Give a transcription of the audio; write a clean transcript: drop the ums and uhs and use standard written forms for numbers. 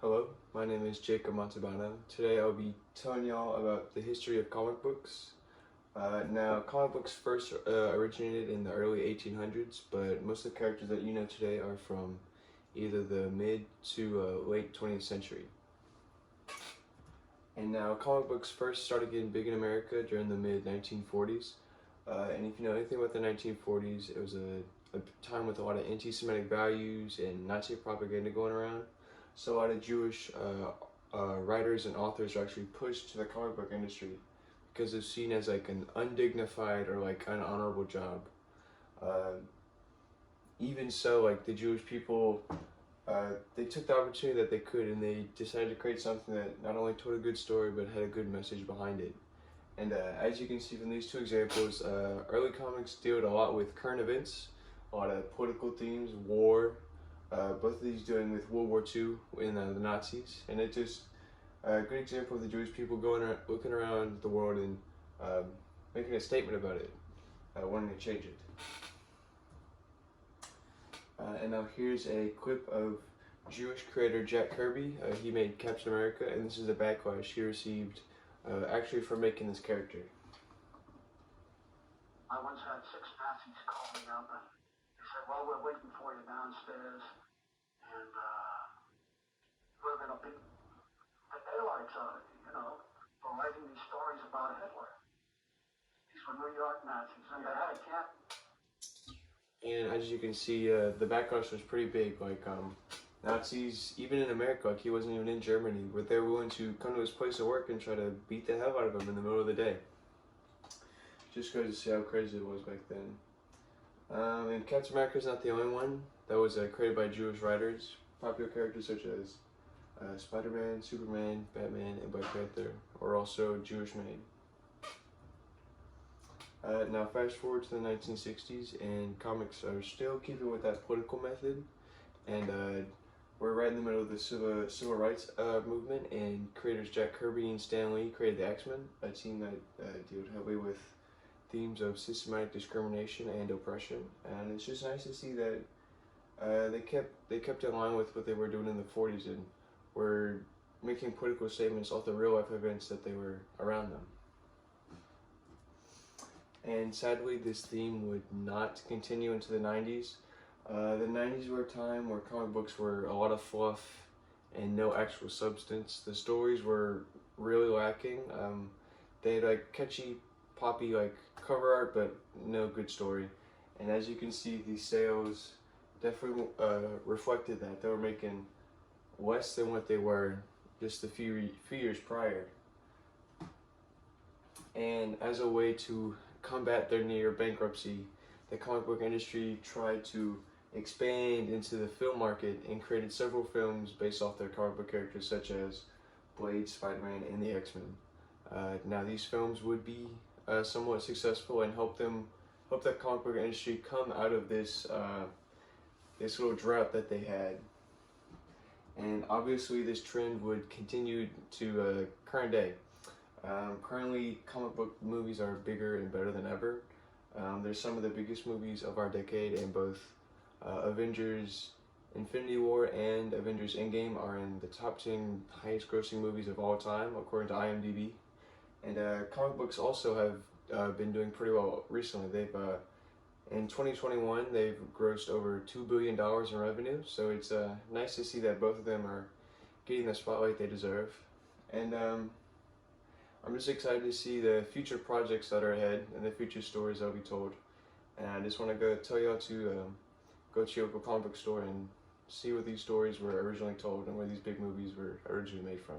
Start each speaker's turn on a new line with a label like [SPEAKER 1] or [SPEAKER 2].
[SPEAKER 1] Hello, my name is Jacob Montalbano. Today I'll be telling y'all about the history of comic books. Now, comic books first originated in the early 1800s, but most of the characters that you know today are from either the mid to late 20th century. And now, comic books first started getting big in America during the mid 1940s. And if you know anything about the 1940s, it was a time with a lot of anti-Semitic values and Nazi propaganda going around. So a lot of Jewish writers and authors are actually pushed to the comic book industry because it's seen as like an undignified or like an honorable job. Uh, Even so, like the Jewish people, they took the opportunity that they could and they decided to create something that not only told a good story but had a good message behind it. And as you can see from these two examples, early comics dealt a lot with current events, a lot of political themes, war, both of these dealing with World War II and the Nazis. And it's just a good example of the Jewish people looking around the world and making a statement about it, wanting to change it. And now here's a clip of Jewish creator Jack Kirby. He made Captain America, and this is the backlash he received actually for making this character.
[SPEAKER 2] I once had 6 Nazis call me up and they said, well, we're waiting for you downstairs and we're going to beat the daylights out of you, for writing these stories about Hitler. These were New York Nazis and they had a camp.
[SPEAKER 1] And as you can see, the backlash was pretty big. Like Nazis, even in America, like he wasn't even in Germany, but they were willing to come to his place of work and try to beat the hell out of him in the middle of the day. Just goes to see how crazy it was back then. And Captain America is not the only one that was created by Jewish writers. Popular characters such as Spider-Man, Superman, Batman, and Black Panther were also Jewish made. Now fast forward to the 1960s, and comics are still keeping with that political method, and we're right in the middle of the civil rights movement, and creators Jack Kirby and Stan Lee created the X-Men, a team that dealt heavily with themes of systematic discrimination and oppression. And it's just nice to see that they kept in line with what they were doing in the 40s and were making political statements off the real life events that they were around them. And sadly, this theme would not continue into the 90s. The 90s were a time where comic books were a lot of fluff and no actual substance. The stories were really lacking. They had like catchy, poppy like cover art, but no good story. And as you can see, the sales definitely reflected that. They were making less than what they were just a few years prior. And as a way to combat their near bankruptcy, the comic book industry tried to expand into the film market and created several films based off their comic book characters such as Blade, Spider-Man, and the X-Men. Now these films would be somewhat successful and help the comic book industry come out of this this little drought that they had. And obviously this trend would continue to current day. Currently, comic book movies are bigger and better than ever. They're some of the biggest movies of our decade, and both Avengers Infinity War and Avengers Endgame are in the top 10 highest grossing movies of all time, according to IMDb. And comic books also have been doing pretty well recently. In 2021, they've grossed over $2 billion in revenue, so it's nice to see that both of them are getting the spotlight they deserve. And I'm just excited to see the future projects that are ahead and the future stories that'll be told. And I just want to go tell y'all to go to your local comic book store and see what these stories were originally told and where these big movies were originally made from.